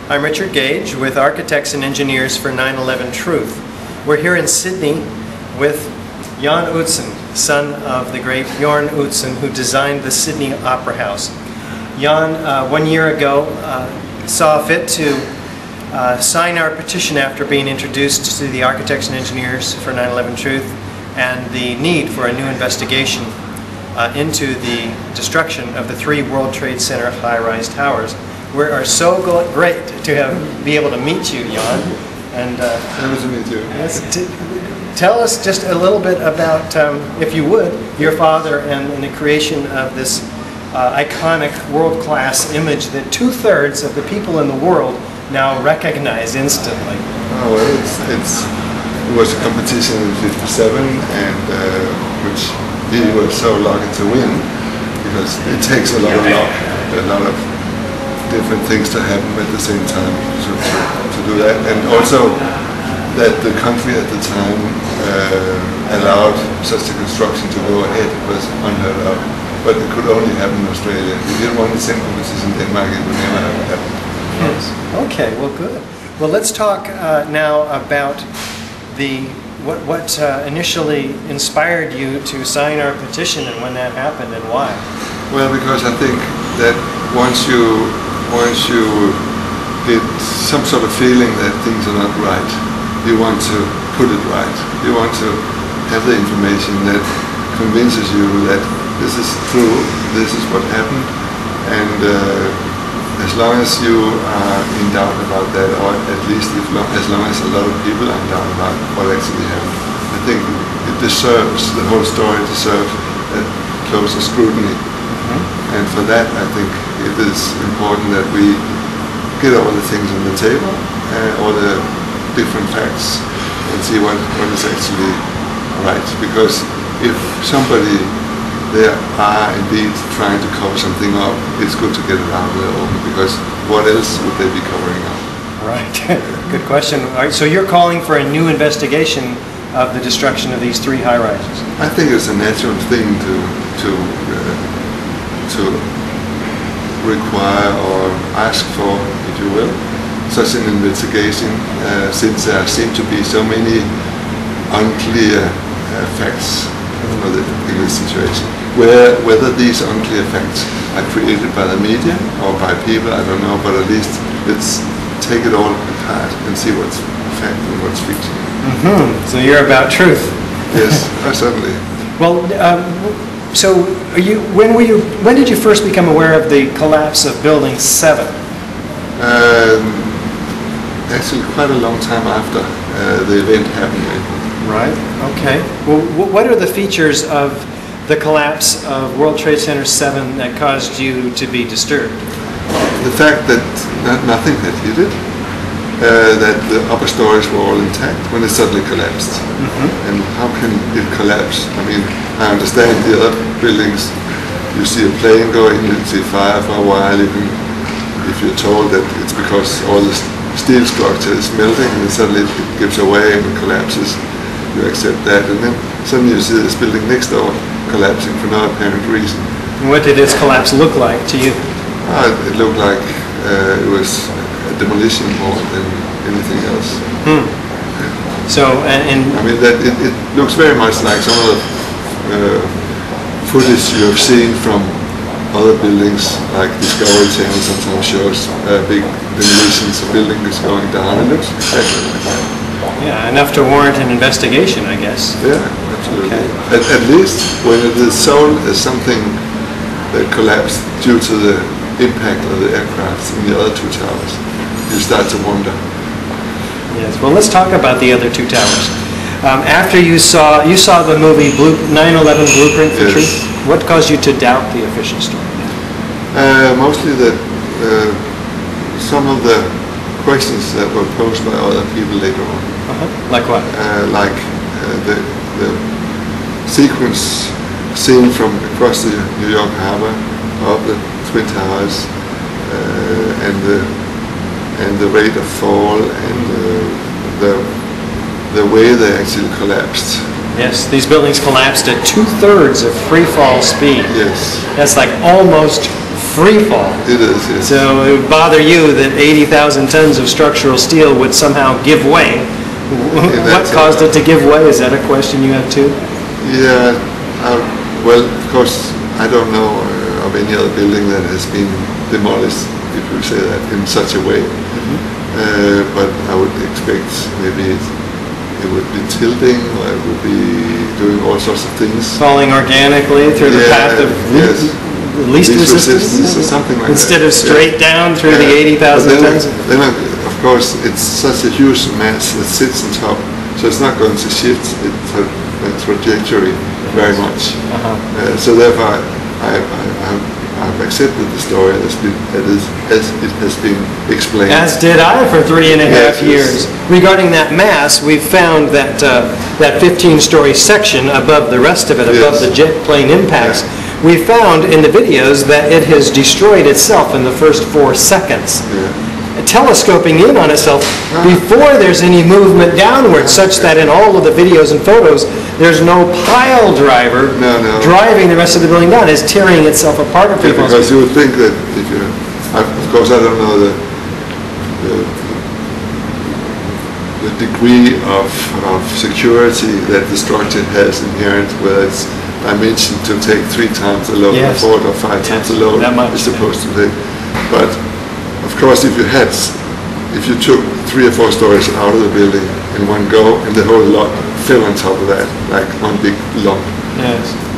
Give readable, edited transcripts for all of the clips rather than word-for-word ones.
I'm Richard Gage with Architects and Engineers for 9/11 Truth. We're here in Sydney with Mr Utzon, son of the great Mr Utzon, who designed the Sydney Opera House. Jan, 1 year ago, saw fit to sign our petition after being introduced to the Architects and Engineers for 9/11 Truth and the need for a new investigation into the destruction of the 3 World Trade Center high-rise towers. We are so great to be able to meet you, Jan. And nice to meet you. Yes, tell us just a little bit about, if you would, your father and the creation of this iconic world-class image that 2/3 of the people in the world now recognize instantly. Oh, well, it was a competition in '57, and which he was so lucky to win, because it takes a lot of luck, a lot of different things to happen at the same time to do that, and also that the country at the time allowed such a construction to go ahead was unheard of. But it could only happen in Australia. If you didn't want the same competition in Denmark, it would never have happened. Yes. Okay, well, good. Well, let's talk now about what initially inspired you to sign our petition and when that happened and why. Well, because I think that once you get some sort of feeling that things are not right, you want to put it right. You want to have the information that convinces you that this is true, this is what happened, and as long as you are in doubt about that, or at least as long as a lot of people are in doubt about what actually happened, I think it deserves, the whole story deserves a closer scrutiny. And for that, I think it is important that we get all the things on the table, all the different facts, and see what is actually right. Because if somebody there are indeed trying to cover something up, it's good to get it out of the open, because what else would they be covering up? Right. Good question. All right, so you're calling for a new investigation of the destruction of these 3 high-rises? I think it's a natural thing to require or ask for, if you will, such an investigation, since there seem to be so many unclear facts in this situation. Whether these unclear facts are created by the media or by people, I don't know, but at least let's take it all apart and see what's fact and what's fiction. So you're about truth. Yes, certainly. Well, so when did you first become aware of the collapse of Building 7? Actually, quite a long time after the event happened. Right. Okay. Well, what are the features of the collapse of World Trade Center 7 that caused you to be disturbed? The fact that nothing had hit it, that the upper stories were all intact when it suddenly collapsed. And how can it collapse? I mean, I understand the other buildings, you see a plane going, you see fire for a while, even if you're told that it's because all the steel structure is melting and suddenly it gives away and it collapses. You accept that, and then suddenly you see this building next door collapsing for no apparent reason. And what did its collapse look like to you? It looked like it was a demolition more than anything else. So, and I mean, that it looks very much like some of the footage you have seen from other buildings, like Discovery Channel sometimes shows big demolitions of buildings going down. It looks exactly like that. Yeah, enough to warrant an investigation, I guess. Yeah, absolutely. Okay. At least when it is sold as something that collapsed due to the impact of the aircraft in the other 2 towers, you start to wonder. Yes. Well, let's talk about the other 2 towers. After you saw the movie 9/11 Blueprint for Truth, what caused you to doubt the official story? Mostly that some of the questions that were posed by other people later on. Like what? The sequence seen from across the New York Harbor of the Twin Towers, and the rate of fall, and the way they actually collapsed, Yes, these buildings collapsed at 2/3 of free fall speed. Yes, That's like almost free fall. it is, yes. So it would bother you that 80,000 tons of structural steel would somehow give way. What caused it to give way? Is that a question you have too? Yeah, well, of course, I don't know of any other building that has been demolished, if you say that, in such a way. But I would expect maybe it would be tilting, or it would be doing all sorts of things. Falling organically through the path of least resistance or something like instead that. of straight down through the 80,000 tons. Then, of course, it's such a huge mass that sits on top, so it's not going to shift its trajectory very much. So therefore, I've accepted the story as it has been explained. As did I for 3.5 years. Yes. Regarding that mass, we found that that 15-story section above the rest of it, above the jet plane impacts, we found in the videos that it has destroyed itself in the first 4 seconds. Telescoping in on itself before there's any movement downward, such that in all of the videos and photos, there's no pile driver driving the rest of the building down. It's tearing itself apart. Because you would think that if you, of course, I don't know the degree of security that the structure has inherent, whether it's dimensioned to take 3 times the load, or 4 or 5 times the load it's supposed to take. But of course, if you took 3 or 4 stories out of the building in one go, and the whole lot fell on top of that, like one big lump,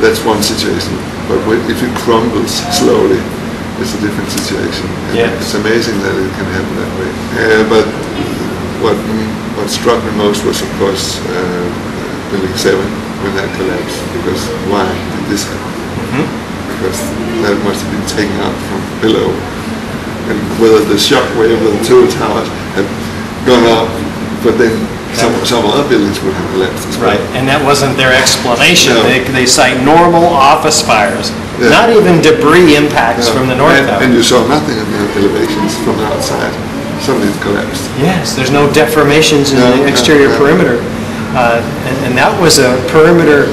that's one situation. But if it crumbles slowly, it's a different situation. And it's amazing that it can happen that way. But what struck me most was, of course, Building 7 when that collapsed. Because why did this happen? Because that must have been taken out from below. And whether the shock wave of the 2 towers had gone up, but then some other buildings would have collapsed as well. Right, and that wasn't their explanation. They cite normal office fires, not even debris impacts from the north tower. And you saw nothing in the elevations from the outside. Something collapsed. Yes, there's no deformations in the exterior perimeter. And that was a perimeter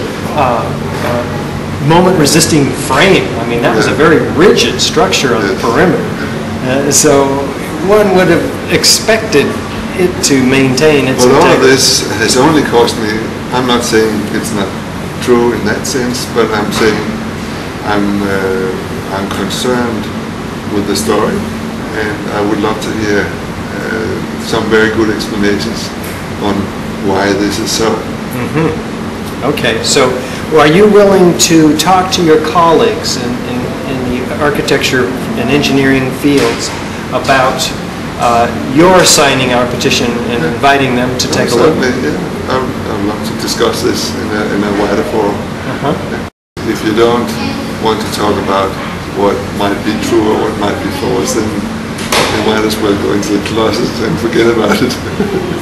moment-resisting frame. I mean, that was a very rigid structure on the perimeter. So one would have expected it to maintain its integrity. All of this has only cost me, I'm not saying it's not true in that sense, but I'm saying I'm concerned with the story, and I would love to hear some very good explanations on why this is so. Okay, so are you willing to talk to your colleagues in the architecture and engineering fields about your signing our petition and inviting them to take a look? Certainly, yeah. I'd love to discuss this in a wider forum. If you don't want to talk about what might be true or what might be false, then you might as well go into the closet and forget about it.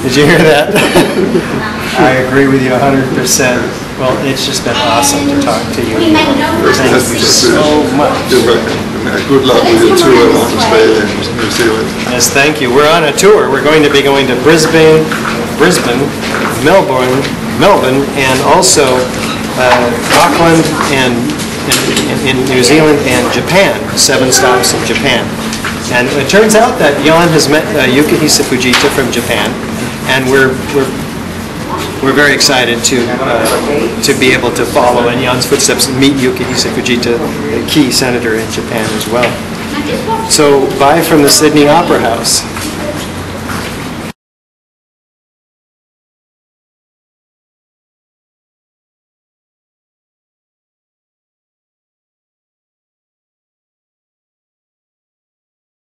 Did you hear that? I agree with you 100%. Well, it's just been awesome to talk to you. Thank you so much. You're welcome. Good luck with your tour around Australia and New Zealand. Yes, thank you. We're on a tour. We're going to be going to Brisbane, Melbourne, and also Auckland and in New Zealand and Japan. 7 stops in Japan. And it turns out that Jan has met Yukihisa Fujita from Japan, and we're very excited to be able to follow in Jan's footsteps and meet Yukihisa Fujita, the key senator in Japan as well. So bye from the Sydney Opera House.